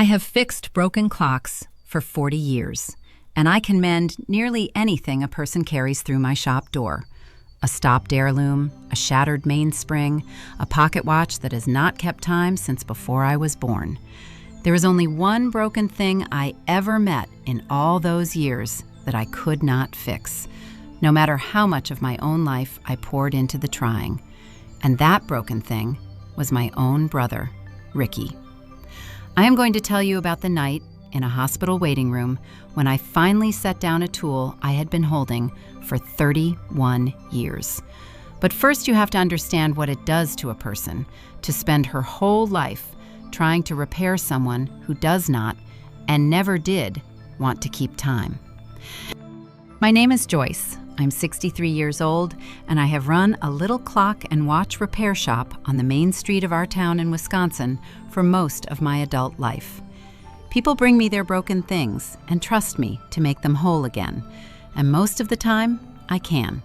I have fixed broken clocks for 40 years, and I can mend nearly anything a person carries through my shop door. A stopped heirloom, a shattered mainspring, a pocket watch that has not kept time since before I was born. There is only one broken thing I ever met in all those years that I could not fix, no matter how much of my own life I poured into the trying. And that broken thing was my own brother, Ricky. I am going to tell you about the night in a hospital waiting room when I finally set down a tool I had been holding for 31 years. But first you have to understand what it does to a person to spend her whole life trying to repair someone who does not, and never did, want to keep time. My name is Joyce. I'm 63 years old, and I have run a little clock and watch repair shop on the main street of our town in Wisconsin for most of my adult life. People bring me their broken things and trust me to make them whole again, and most of the time, I can.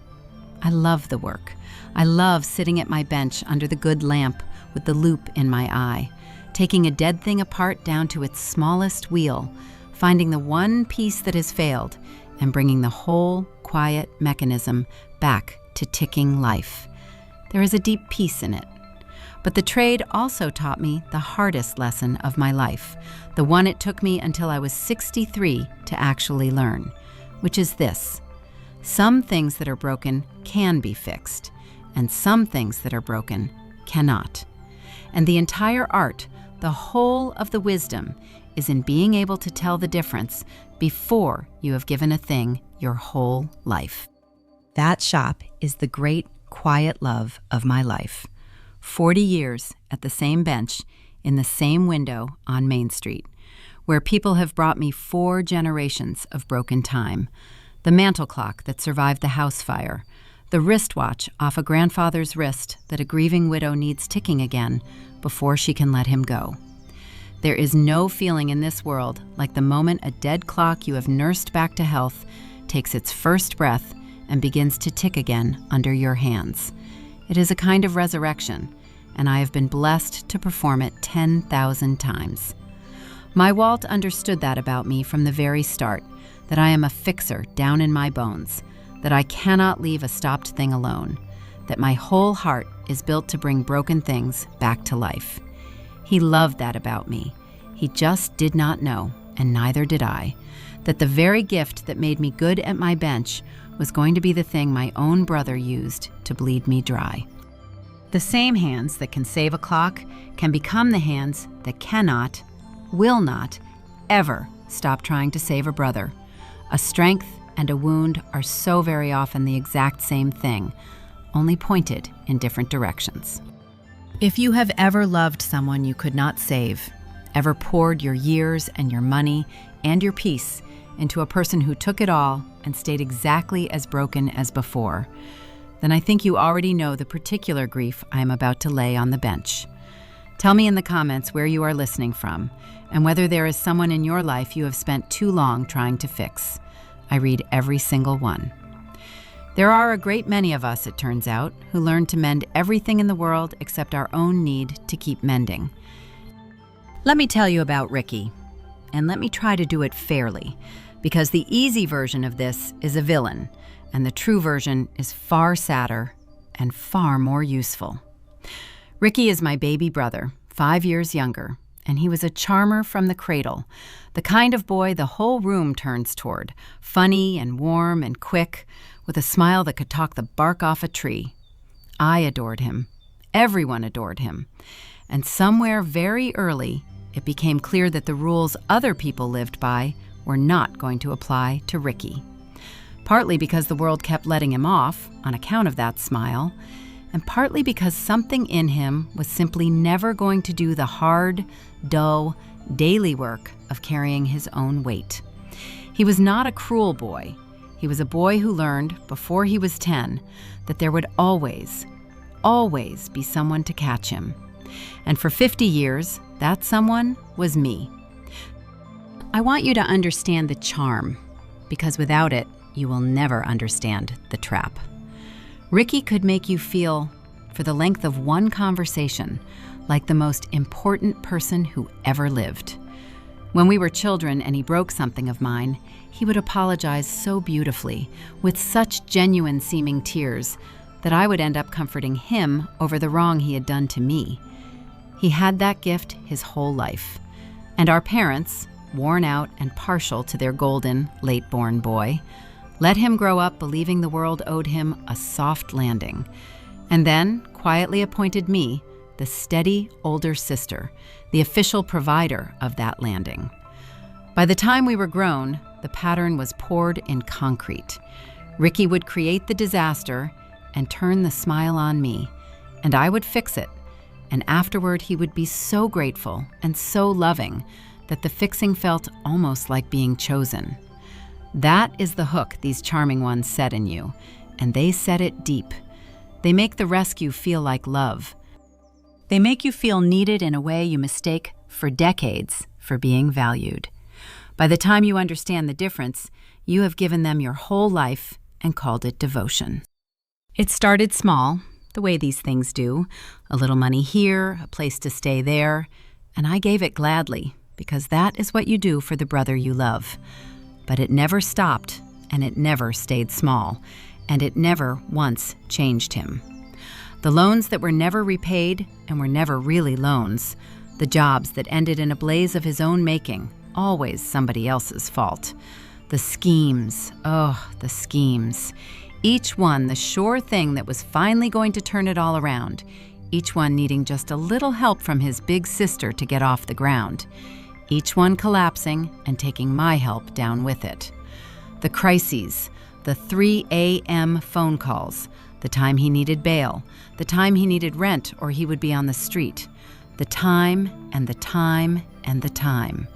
I love the work. I love sitting at my bench under the good lamp with the loop in my eye, taking a dead thing apart down to its smallest wheel, finding the one piece that has failed, and bringing the whole quiet mechanism back to ticking life. There is a deep peace in it. But the trade also taught me the hardest lesson of my life, the one it took me until I was 63 to actually learn, which is this: some things that are broken can be fixed, and some things that are broken cannot. And the entire art, the whole of the wisdom, is in being able to tell the difference before you have given a thing your whole life. That shop is the great, quiet love of my life. 40 years at the same bench, in the same window on Main Street, where people have brought me 4 generations of broken time. The mantel clock that survived the house fire, the wristwatch off a grandfather's wrist that a grieving widow needs ticking again before she can let him go. There is no feeling in this world like the moment a dead clock you have nursed back to health takes its first breath and begins to tick again under your hands. It is a kind of resurrection, and I have been blessed to perform it 10,000 times. My Walt understood that about me from the very start, that I am a fixer down in my bones, that I cannot leave a stopped thing alone, that my whole heart is built to bring broken things back to life. He loved that about me. He just did not know, and neither did I, that the very gift that made me good at my bench was going to be the thing my own brother used to bleed me dry. The same hands that can save a clock can become the hands that cannot, will not, ever stop trying to save a brother. A strength and a wound are so very often the exact same thing, only pointed in different directions. If you have ever loved someone you could not save, ever poured your years and your money and your peace into a person who took it all and stayed exactly as broken as before, then I think you already know the particular grief I am about to lay on the bench. Tell me in the comments where you are listening from, and whether there is someone in your life you have spent too long trying to fix. I read every single one. There are a great many of us, it turns out, who learn to mend everything in the world except our own need to keep mending. Let me tell you about Ricky, and let me try to do it fairly, because the easy version of this is a villain, and the true version is far sadder and far more useful. Ricky is my baby brother, 5 years younger, and he was a charmer from the cradle, the kind of boy the whole room turns toward, funny and warm and quick, with a smile that could talk the bark off a tree. I adored him. Everyone adored him. And somewhere very early, it became clear that the rules other people lived by were not going to apply to Ricky. Partly because the world kept letting him off on account of that smile, and partly because something in him was simply never going to do the hard, dull, daily work of carrying his own weight. He was not a cruel boy. He was a boy who learned, before he was 10, that there would always, always be someone to catch him. And for 50 years, that someone was me. I want you to understand the charm, because without it, you will never understand the trap. Ricky could make you feel, for the length of one conversation, like the most important person who ever lived. When we were children and he broke something of mine, he would apologize so beautifully, with such genuine-seeming tears, that I would end up comforting him over the wrong he had done to me. He had that gift his whole life. And our parents, worn out and partial to their golden, late-born boy, let him grow up believing the world owed him a soft landing, and then quietly appointed me the steady older sister, the official provider of that landing. By the time we were grown, the pattern was poured in concrete. Ricky would create the disaster and turn the smile on me, and I would fix it, and afterward he would be so grateful and so loving that the fixing felt almost like being chosen. That is the hook these charming ones set in you, and they set it deep. They make the rescue feel like love. They make you feel needed in a way you mistake for decades for being valued. By the time you understand the difference, you have given them your whole life and called it devotion. It started small, the way these things do. A little money here, a place to stay there, and I gave it gladly, because that is what you do for the brother you love. But it never stopped, and it never stayed small, and it never once changed him. The loans that were never repaid and were never really loans, the jobs that ended in a blaze of his own making, always somebody else's fault. The schemes, oh, the schemes. Each one the sure thing that was finally going to turn it all around, each one needing just a little help from his big sister to get off the ground, each one collapsing and taking my help down with it. The crises, the 3 a.m. phone calls, the time he needed bail, the time he needed rent or he would be on the street, the time and the time and the time.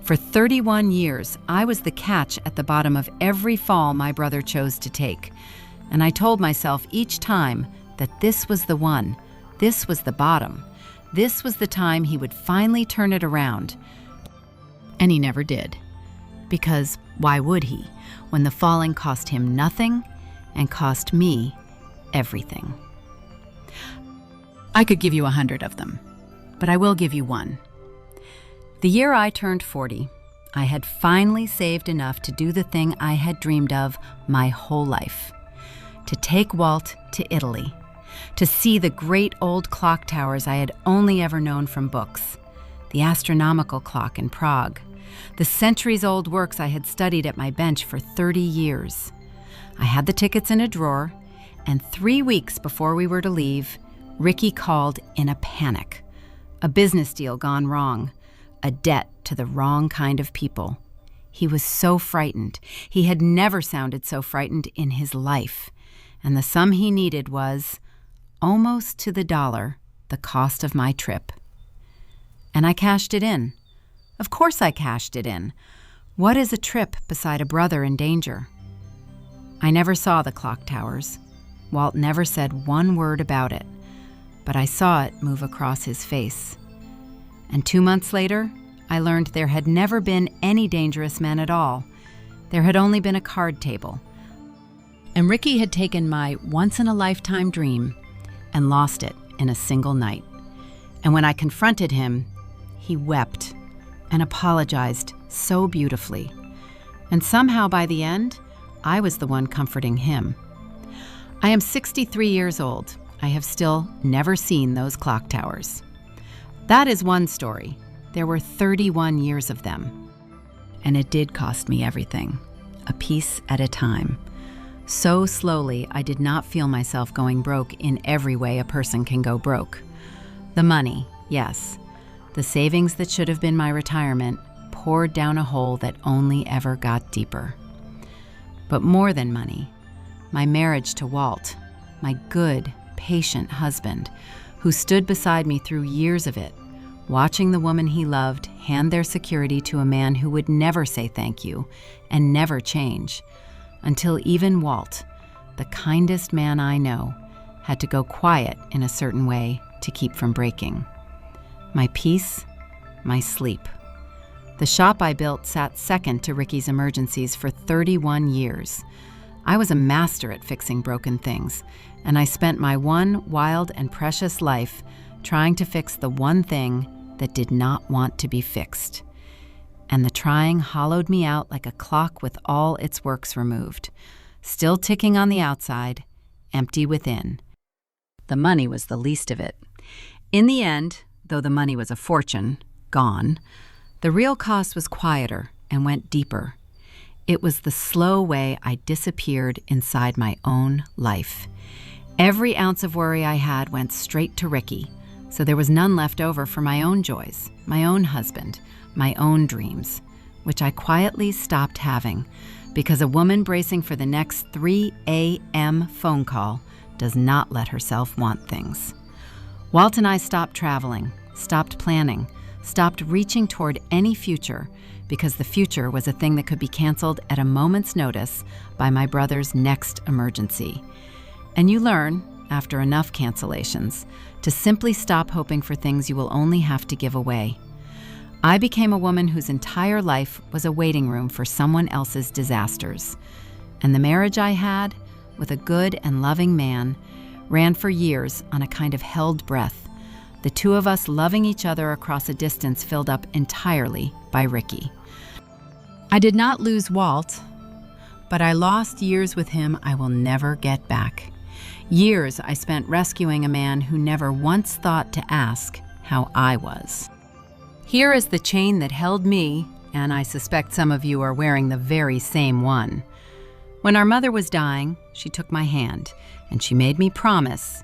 For 31 years, I was the catch at the bottom of every fall my brother chose to take, and I told myself each time that this was the one, this was the bottom, this was the time he would finally turn it around. And he never did, because why would he, when the falling cost him nothing and cost me everything? I could give you 100 of them, but I will give you one. The year I turned 40, I had finally saved enough to do the thing I had dreamed of my whole life: to take Walt to Italy, to see the great old clock towers I had only ever known from books, the astronomical clock in Prague, the centuries-old works I had studied at my bench for 30 years. I had the tickets in a drawer, and 3 weeks before we were to leave, Ricky called in a panic. A business deal gone wrong, a debt to the wrong kind of people. He was so frightened. He had never sounded so frightened in his life. And the sum he needed was, almost to the dollar, the cost of my trip. And I cashed it in. Of course I cashed it in. What is a trip beside a brother in danger? I never saw the clock towers. Walt never said one word about it, but I saw it move across his face. And 2 months later, I learned there had never been any dangerous men at all. There had only been a card table. And Ricky had taken my once-in-a-lifetime dream and lost it in a single night. And when I confronted him, he wept and apologized so beautifully. And somehow by the end, I was the one comforting him. I am 63 years old. I have still never seen those clock towers. That is one story. There were 31 years of them. And it did cost me everything, a piece at a time. So slowly, I did not feel myself going broke in every way a person can go broke. The money, yes. The savings that should have been my retirement poured down a hole that only ever got deeper. But more than money, my marriage to Walt, my good, patient husband, who stood beside me through years of it, watching the woman he loved hand their security to a man who would never say thank you and never change, until even Walt, the kindest man I know, had to go quiet in a certain way to keep from breaking. My peace, my sleep. The shop I built sat second to Ricky's emergencies for 31 years. I was a master at fixing broken things, and I spent my one wild and precious life trying to fix the one thing that did not want to be fixed. and the trying hollowed me out like a clock with all its works removed, still ticking on the outside, empty within. The money was the least of it. In the end, though the money was a fortune, gone, the real cost was quieter and went deeper. It was the slow way I disappeared inside my own life. Every ounce of worry I had went straight to Ricky, so there was none left over for my own joys, my own husband, my own dreams, which I quietly stopped having because a woman bracing for the next 3 a.m. phone call does not let herself want things. Walt and I stopped traveling, stopped planning, stopped reaching toward any future because the future was a thing that could be canceled at a moment's notice by my brother's next emergency. And you learn, after enough cancellations, to simply stop hoping for things you will only have to give away. I became a woman whose entire life was a waiting room for someone else's disasters. And the marriage I had, with a good and loving man, ran for years on a kind of held breath, the two of us loving each other across a distance filled up entirely by Ricky. I did not lose Walt, but I lost years with him I will never get back. Years I spent rescuing a man who never once thought to ask how I was. Here is the chain that held me, and I suspect some of you are wearing the very same one. When our mother was dying, she took my hand, and she made me promise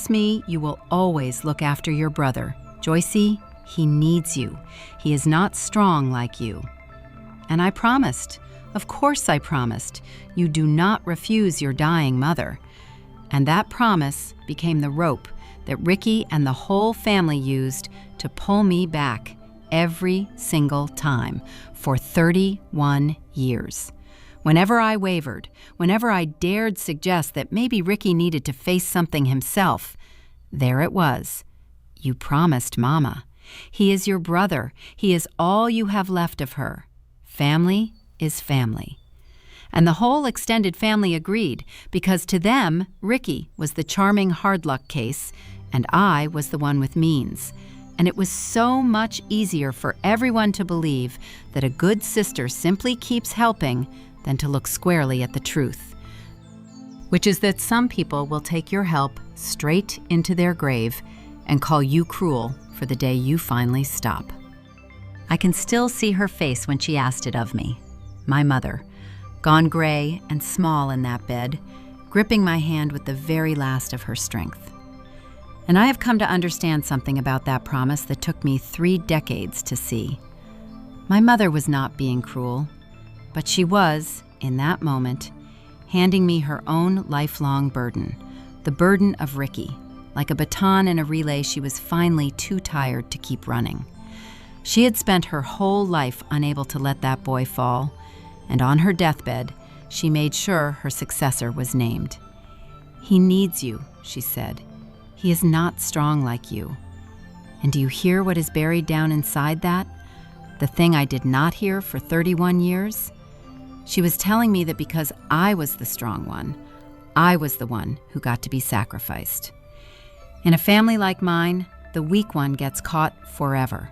me you will always look after your brother. Joyce, he needs you. He is not strong like you. And I promised. Of course I promised. You do not refuse your dying mother. And that promise became the rope that Ricky and the whole family used to pull me back every single time for 31 years. Whenever I wavered, whenever I dared suggest that maybe Ricky needed to face something himself, there it was. You promised Mama. He is your brother. He is all you have left of her. Family is family. And the whole extended family agreed, because to them, Ricky was the charming hard luck case, and I was the one with means. And it was so much easier for everyone to believe that a good sister simply keeps helping than to look squarely at the truth, which is that some people will take your help straight into their grave and call you cruel for the day you finally stop. I can still see her face when she asked it of me, my mother, gone gray and small in that bed, gripping my hand with the very last of her strength. And I have come to understand something about that promise that took me 3 decades to see. My mother was not being cruel, but she was, in that moment, handing me her own lifelong burden, the burden of Ricky. Like a baton in a relay, she was finally too tired to keep running. She had spent her whole life unable to let that boy fall, and on her deathbed, she made sure her successor was named. He needs you, she said. He is not strong like you. And do you hear what is buried down inside that? The thing I did not hear for 31 years? She was telling me that because I was the strong one, I was the one who got to be sacrificed. In a family like mine, the weak one gets caught forever,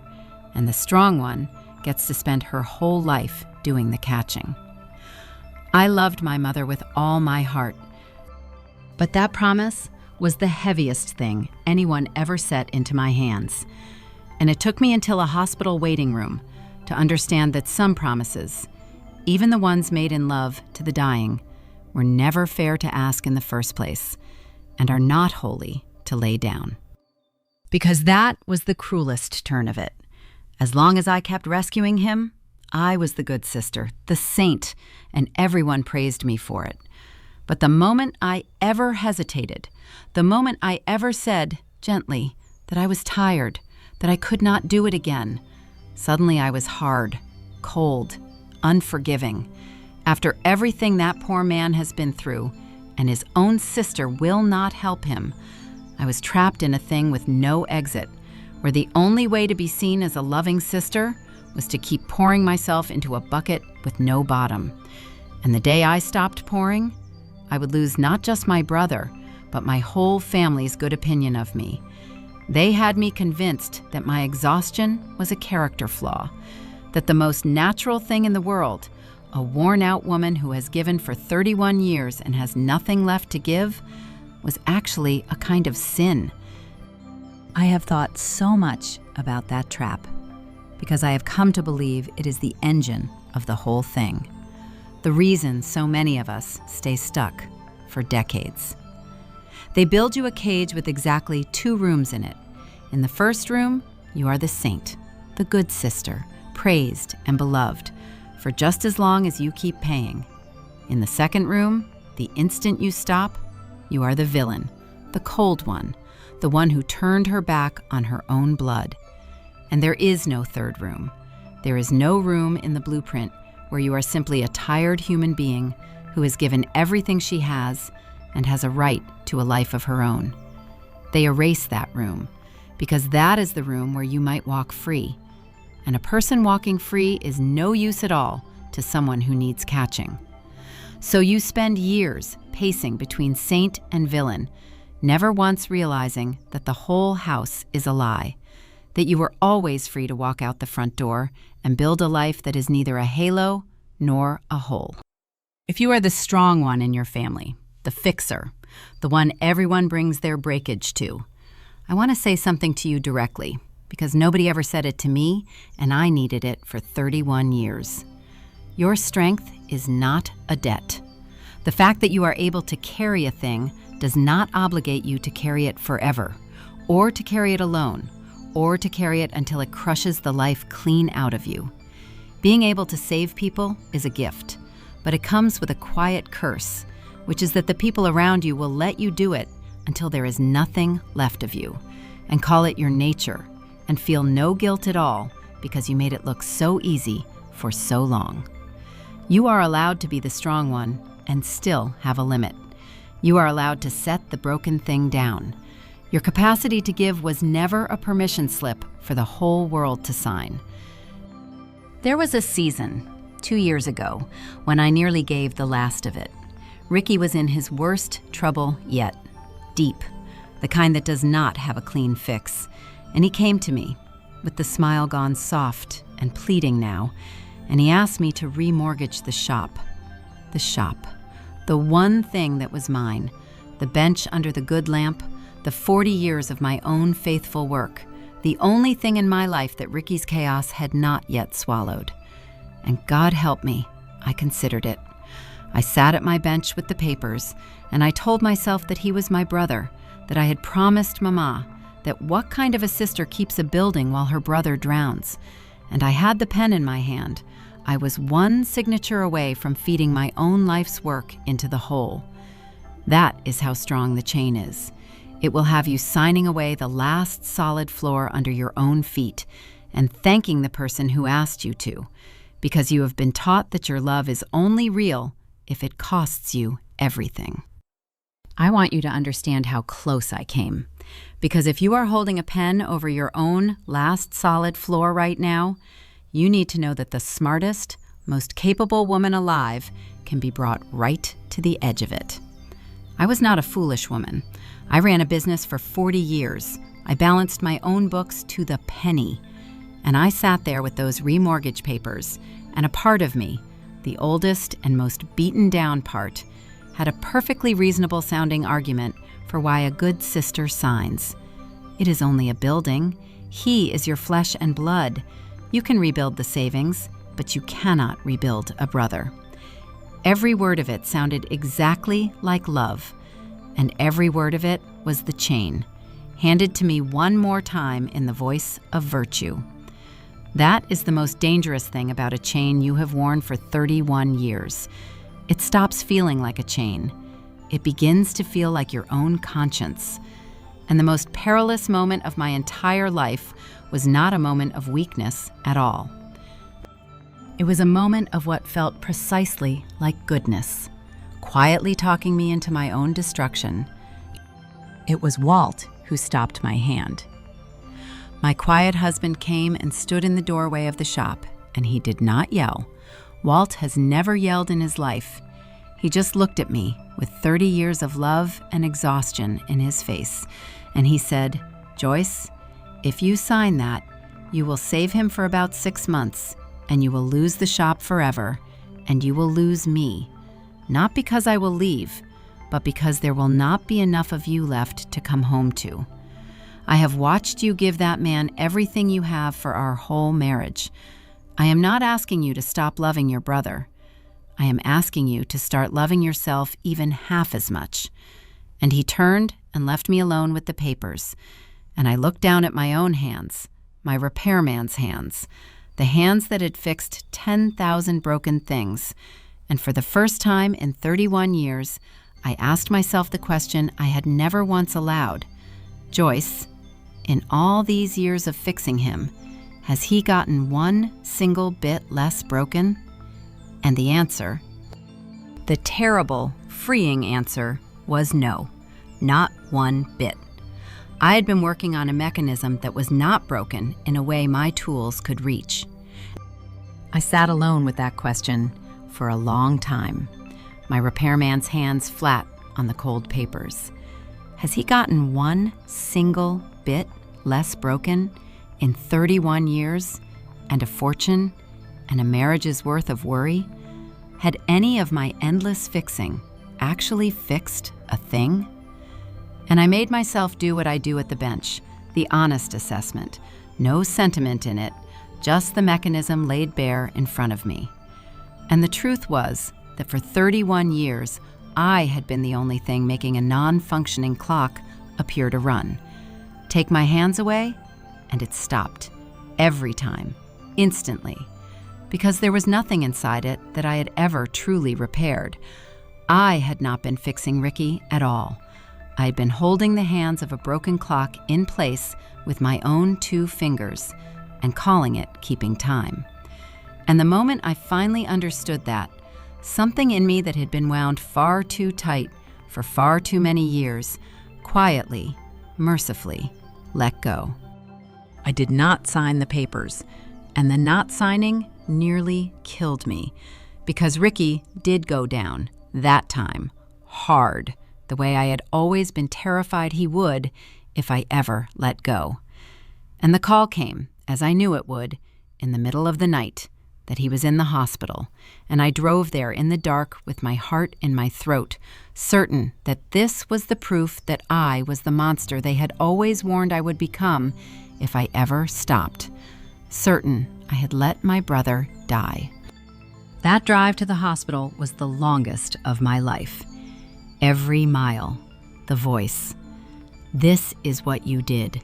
and the strong one gets to spend her whole life doing the catching. I loved my mother with all my heart, but that promise was the heaviest thing anyone ever set into my hands. And it took me until a hospital waiting room to understand that some promises, even the ones made in love to the dying, were never fair to ask in the first place and are not holy to lay down. Because that was the cruelest turn of it. As long as I kept rescuing him, I was the good sister, the saint, and everyone praised me for it. But the moment I ever hesitated, the moment I ever said, gently, that I was tired, that I could not do it again, suddenly I was hard, cold, unforgiving. After everything that poor man has been through, and his own sister will not help him, I was trapped in a thing with no exit, where the only way to be seen as a loving sister was to keep pouring myself into a bucket with no bottom. And the day I stopped pouring, I would lose not just my brother, but my whole family's good opinion of me. They had me convinced that my exhaustion was a character flaw, that the most natural thing in the world, a worn-out woman who has given for 31 years and has nothing left to give, was actually a kind of sin. I have thought so much about that trap because I have come to believe it is the engine of the whole thing. The reason so many of us stay stuck for decades. They build you a cage with exactly 2 rooms in it. In the first room, you are the saint, the good sister, praised and beloved for just as long as you keep paying. In the second room, the instant you stop, you are the villain, the cold one, the one who turned her back on her own blood. And there is no third room. There is no room in the blueprint where you are simply a tired human being who has given everything she has and has a right to a life of her own. They erase that room because that is the room where you might walk free. And a person walking free is no use at all to someone who needs catching. So you spend years pacing between saint and villain, never once realizing that the whole house is a lie, that you are always free to walk out the front door and build a life that is neither a halo nor a hole. If you are the strong one in your family, the fixer, the one everyone brings their breakage to, I want to say something to you directly, because nobody ever said it to me, and I needed it for 31 years. Your strength is not a debt. The fact that you are able to carry a thing does not obligate you to carry it forever, or to carry it alone, or to carry it until it crushes the life clean out of you. Being able to save people is a gift, but it comes with a quiet curse, which is that the people around you will let you do it until there is nothing left of you, and call it your nature, and feel no guilt at all because you made it look so easy for so long. You are allowed to be the strong one and still have a limit. You are allowed to set the broken thing down. Your capacity to give was never a permission slip for the whole world to sign. There was a season, 2 years ago, when I nearly gave the last of it. Ricky was in his worst trouble yet. Deep, the kind that does not have a clean fix. And he came to me, with the smile gone soft and pleading now, and he asked me to remortgage the shop. The shop. The one thing that was mine. The bench under the good lamp. The 40 years of my own faithful work. The only thing in my life that Ricky's chaos had not yet swallowed. And God help me, I considered it. I sat at my bench with the papers, and I told myself that he was my brother, that I had promised Mama, that what kind of a sister keeps a building while her brother drowns? And I had the pen in my hand. I was one signature away from feeding my own life's work into the whole. That is how strong the chain is. It will have you signing away the last solid floor under your own feet and thanking the person who asked you to, because you have been taught that your love is only real if it costs you everything. I want you to understand how close I came, because if you are holding a pen over your own last solid floor right now, you need to know that the smartest, most capable woman alive can be brought right to the edge of it. I was not a foolish woman. I ran a business for 40 years. I balanced my own books to the penny. And I sat there with those remortgage papers, and a part of me, the oldest and most beaten down part, had a perfectly reasonable sounding argument for why a good sister signs. It is only a building. He is your flesh and blood. You can rebuild the savings, but you cannot rebuild a brother. Every word of it sounded exactly like love, and every word of it was the chain, handed to me one more time in the voice of virtue. That is the most dangerous thing about a chain you have worn for 31 years. It stops feeling like a chain. It begins to feel like your own conscience. And the most perilous moment of my entire life was not a moment of weakness at all. It was a moment of what felt precisely like goodness, quietly talking me into my own destruction. It was Walt who stopped my hand. My quiet husband came and stood in the doorway of the shop, and he did not yell. Walt has never yelled in his life. He just looked at me with 30 years of love and exhaustion in his face, and he said, "Joyce, if you sign that, you will save him for about 6 months, and you will lose the shop forever, and you will lose me, not because I will leave, but because there will not be enough of you left to come home to. I have watched you give that man everything you have for our whole marriage. I am not asking you to stop loving your brother. I am asking you to start loving yourself even half as much." And he turned and left me alone with the papers, and I looked down at my own hands, my repairman's hands, the hands that had fixed 10,000 broken things, and for the first time in 31 years, I asked myself the question I had never once allowed. "Joyce, in all these years of fixing him, has he gotten one single bit less broken?" And the answer, the terrible, freeing answer, was no, not one bit. I had been working on a mechanism that was not broken in a way my tools could reach. I sat alone with that question for a long time, my repairman's hands flat on the cold papers. Has he gotten one single bit less broken in 31 years and a fortune and a marriage's worth of worry? Had any of my endless fixing actually fixed a thing? And I made myself do what I do at the bench, the honest assessment. No sentiment in it, just the mechanism laid bare in front of me. And the truth was that for 31 years, I had been the only thing making a non-functioning clock appear to run. Take my hands away, and it stopped. Every time. Instantly. Because there was nothing inside it that I had ever truly repaired. I had not been fixing Ricky at all. I had been holding the hands of a broken clock in place with my own 2 fingers and calling it keeping time. And the moment I finally understood that, something in me that had been wound far too tight for far too many years, quietly, mercifully, let go. I did not sign the papers, and the not signing nearly killed me, because Ricky did go down, that time, hard, the way I had always been terrified he would if I ever let go. And the call came, as I knew it would, in the middle of the night, that he was in the hospital, and I drove there in the dark with my heart in my throat, certain that this was the proof that I was the monster they had always warned I would become if I ever stopped, certain I had let my brother die. That drive to the hospital was the longest of my life. Every mile, the voice. This is what you did.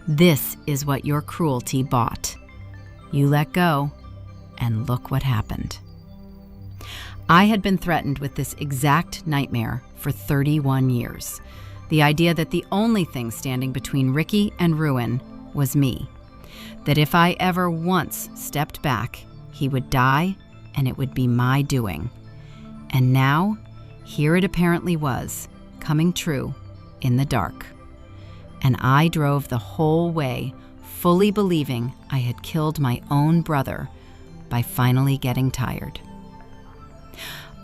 This is what your cruelty bought. You let go, and look what happened. I had been threatened with this exact nightmare for 31 years. The idea that the only thing standing between Ricky and ruin was me. That if I ever once stepped back, he would die, and it would be my doing. And now, here it apparently was, coming true in the dark. And I drove the whole way, fully believing I had killed my own brother by finally getting tired.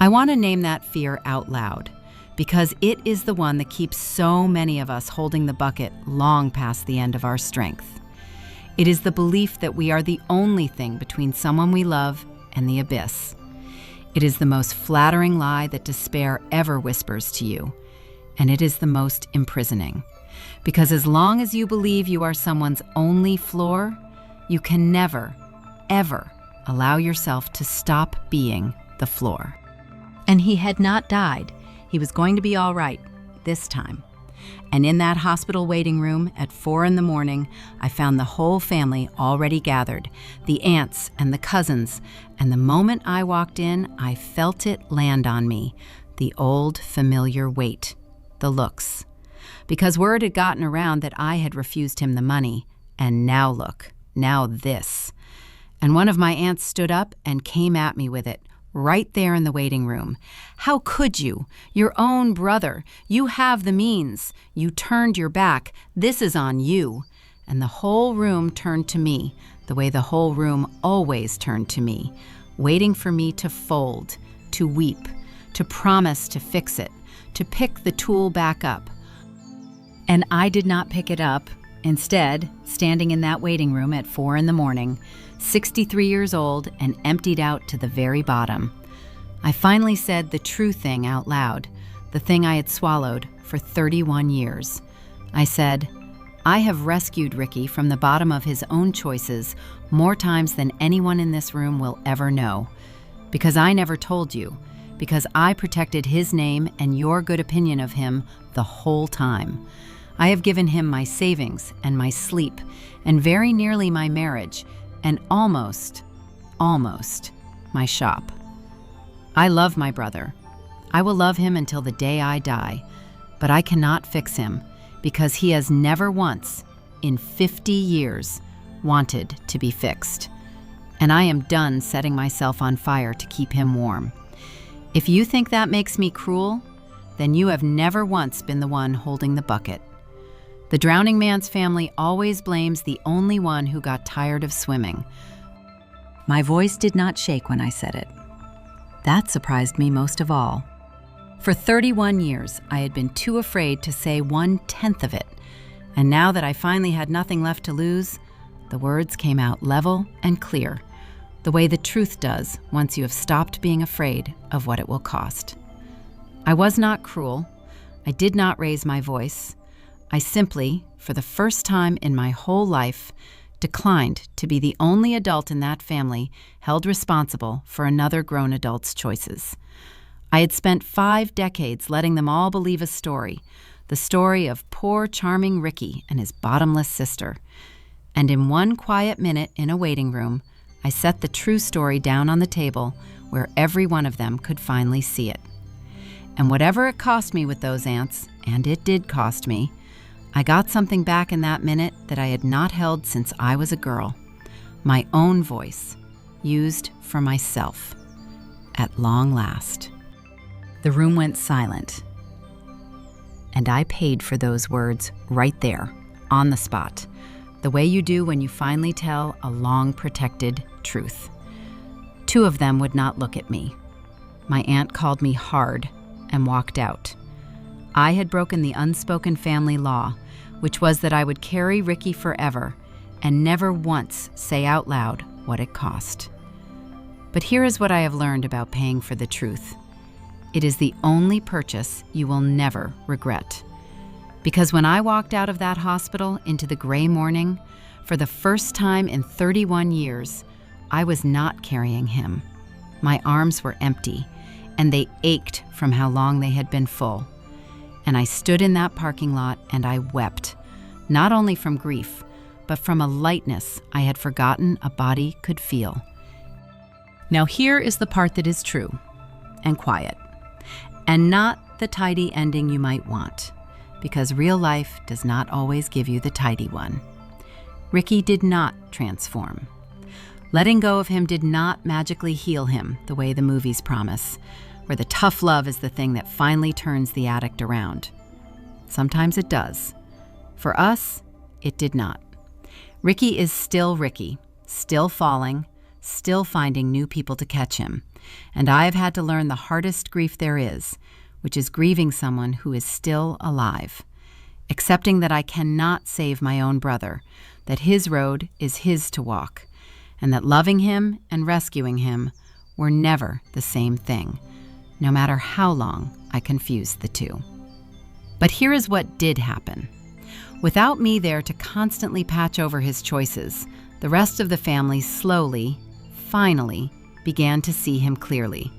I want to name that fear out loud, because it is the one that keeps so many of us holding the bucket long past the end of our strength. It is the belief that we are the only thing between someone we love and the abyss. It is the most flattering lie that despair ever whispers to you, and it is the most imprisoning. Because as long as you believe you are someone's only floor, you can never, ever allow yourself to stop being the floor. And he had not died. He was going to be all right, this time. And in that hospital waiting room at 4 a.m, I found the whole family already gathered, the aunts and the cousins, and the moment I walked in, I felt it land on me, the old familiar weight, the looks. Because word had gotten around that I had refused him the money, and now look, now this. And one of my aunts stood up and came at me with it, right there in the waiting room. How could you? Your own brother. You have the means. You turned your back. This is on you. And the whole room turned to me, the way the whole room always turned to me, waiting for me to fold, to weep, to promise to fix it, to pick the tool back up. And I did not pick it up. Instead, standing in that waiting room at 4 a.m, 63 years old and emptied out to the very bottom. I finally said the true thing out loud, the thing I had swallowed for 31 years. I said, I have rescued Ricky from the bottom of his own choices more times than anyone in this room will ever know. Because I never told you. Because I protected his name and your good opinion of him the whole time. I have given him my savings and my sleep and very nearly my marriage and almost my shop. I love my brother. I will love him until the day I die, but I cannot fix him because he has never once, in 50 years, wanted to be fixed. And I am done setting myself on fire to keep him warm. If you think that makes me cruel, then you have never once been the one holding the bucket. The drowning man's family always blames the only one who got tired of swimming. My voice did not shake when I said it. That surprised me most of all. For 31 years, I had been too afraid to say 1/10 of it, and now that I finally had nothing left to lose, the words came out level and clear, the way the truth does once you have stopped being afraid of what it will cost. I was not cruel. I did not raise my voice. I simply, for the first time in my whole life, declined to be the only adult in that family held responsible for another grown adult's choices. I had spent 5 decades letting them all believe a story, the story of poor, charming Ricky and his bottomless sister. And in one quiet minute in a waiting room, I set the true story down on the table where every one of them could finally see it. And whatever it cost me with those aunts, and it did cost me, I got something back in that minute that I had not held since I was a girl. My own voice, used for myself. At long last. The room went silent. And I paid for those words right there, on the spot, the way you do when you finally tell a long-protected truth. 2 of them would not look at me. My aunt called me hard and walked out. I had broken the unspoken family law, which was that I would carry Ricky forever and never once say out loud what it cost. But here is what I have learned about paying for the truth. It is the only purchase you will never regret. Because when I walked out of that hospital into the gray morning, for the first time in 31 years, I was not carrying him. My arms were empty, and they ached from how long they had been full. And I stood in that parking lot and I wept, not only from grief, but from a lightness I had forgotten a body could feel. Now here is the part that is true and quiet, and not the tidy ending you might want, because real life does not always give you the tidy one. Ricky did not transform. Letting go of him did not magically heal him the way the movies promise, where the tough love is the thing that finally turns the addict around. Sometimes it does. For us, it did not. Ricky is still Ricky, still falling, still finding new people to catch him. And I have had to learn the hardest grief there is, which is grieving someone who is still alive. Accepting that I cannot save my own brother, that his road is his to walk, and that loving him and rescuing him were never the same thing, no matter how long I confused the two. But here is what did happen. Without me there to constantly patch over his choices, the rest of the family slowly, finally, began to see him clearly,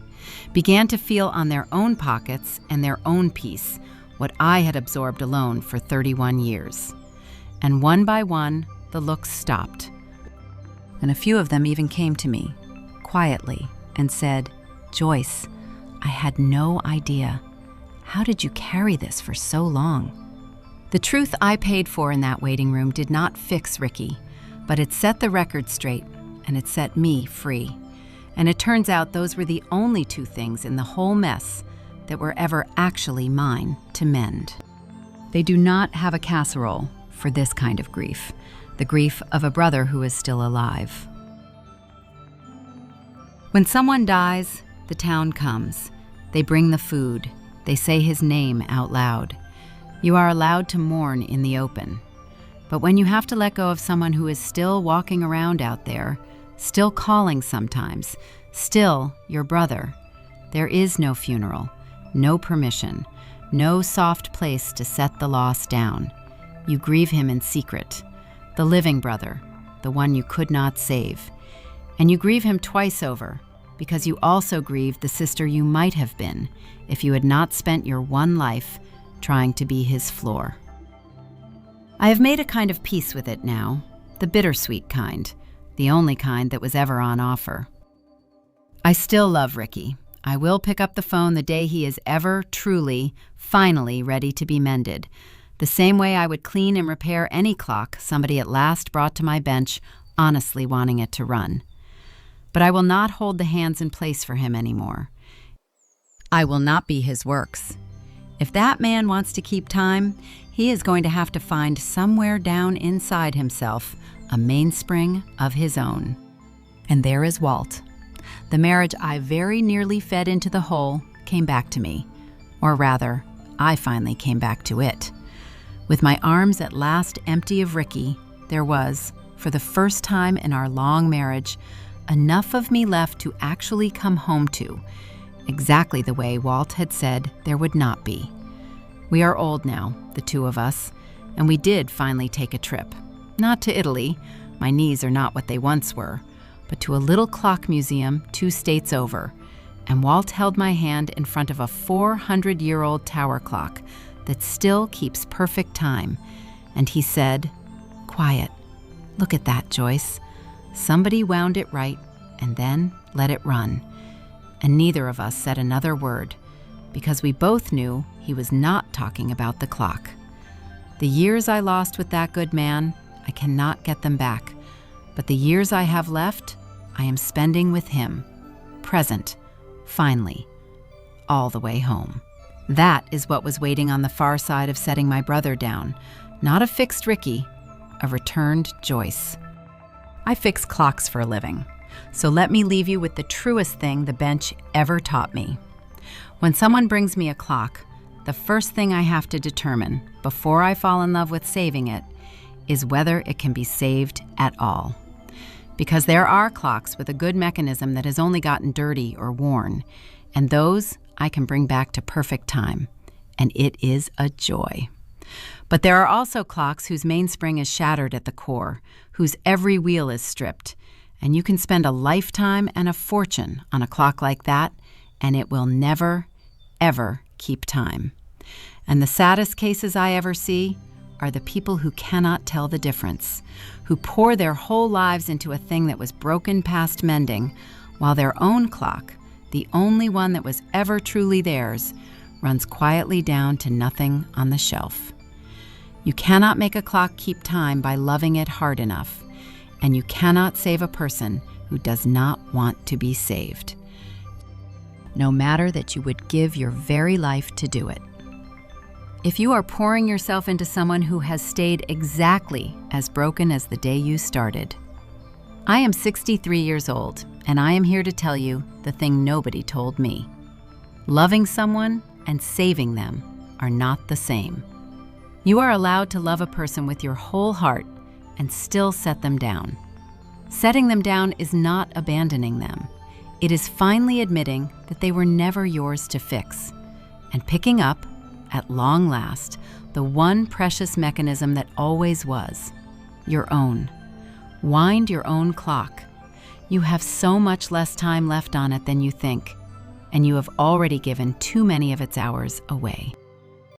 began to feel on their own pockets and their own peace what I had absorbed alone for 31 years. And one by one, the looks stopped. And a few of them even came to me, quietly, and said, "Joyce, I had no idea. How did you carry this for so long?" The truth I paid for in that waiting room did not fix Ricky, but it set the record straight, and it set me free. And it turns out those were the only 2 things in the whole mess that were ever actually mine to mend. They do not have a casserole for this kind of grief, the grief of a brother who is still alive. When someone dies, the town comes. They bring the food. They say his name out loud. You are allowed to mourn in the open. But when you have to let go of someone who is still walking around out there, still calling sometimes, still your brother. There is no funeral, no permission, no soft place to set the loss down. You grieve him in secret, the living brother, the one you could not save. And you grieve him twice over, because you also grieve the sister you might have been if you had not spent your one life trying to be his floor. I have made a kind of peace with it now, the bittersweet kind, the only kind that was ever on offer. I still love Ricky. I will pick up the phone the day he is ever, truly, finally ready to be mended, the same way I would clean and repair any clock somebody at last brought to my bench, honestly wanting it to run. But I will not hold the hands in place for him anymore. I will not be his works. If that man wants to keep time, he is going to have to find somewhere down inside himself a mainspring of his own. And there is Walt. The marriage I very nearly fed into the hole came back to me. Or rather, I finally came back to it. With my arms at last empty of Ricky, there was, for the first time in our long marriage, enough of me left to actually come home to, exactly the way Walt had said there would not be. We are old now, the two of us, and we did finally take a trip. Not to Italy, my knees are not what they once were, but to a little clock museum 2 states over, and Walt held my hand in front of a 400-year-old tower clock that still keeps perfect time, and he said, "Quiet. Look at that, Joyce. Somebody wound it right and then let it run." And neither of us said another word, because we both knew he was not talking about the clock. The years I lost with that good man, I cannot get them back, but the years I have left, I am spending with him, present, finally, all the way home. That is what was waiting on the far side of setting my brother down, not a fixed Ricky, a returned Joyce. I fix clocks for a living, so let me leave you with the truest thing the bench ever taught me. When someone brings me a clock, the first thing I have to determine, before I fall in love with saving it, is whether it can be saved at all. Because there are clocks with a good mechanism that has only gotten dirty or worn, and those I can bring back to perfect time, and it is a joy. But there are also clocks whose mainspring is shattered at the core, whose every wheel is stripped, and you can spend a lifetime and a fortune on a clock like that, and it will never, ever keep time. And the saddest cases I ever see are the people who cannot tell the difference, who pour their whole lives into a thing that was broken past mending, while their own clock, the only one that was ever truly theirs, runs quietly down to nothing on the shelf. You cannot make a clock keep time by loving it hard enough, and you cannot save a person who does not want to be saved, no matter that you would give your very life to do it. If you are pouring yourself into someone who has stayed exactly as broken as the day you started, I am 63 years old, and I am here to tell you the thing nobody told me. Loving someone and saving them are not the same. You are allowed to love a person with your whole heart and still set them down. Setting them down is not abandoning them. It is finally admitting that they were never yours to fix, and picking up, at long last, the one precious mechanism that always was, your own. Wind your own clock. You have so much less time left on it than you think, and you have already given too many of its hours away.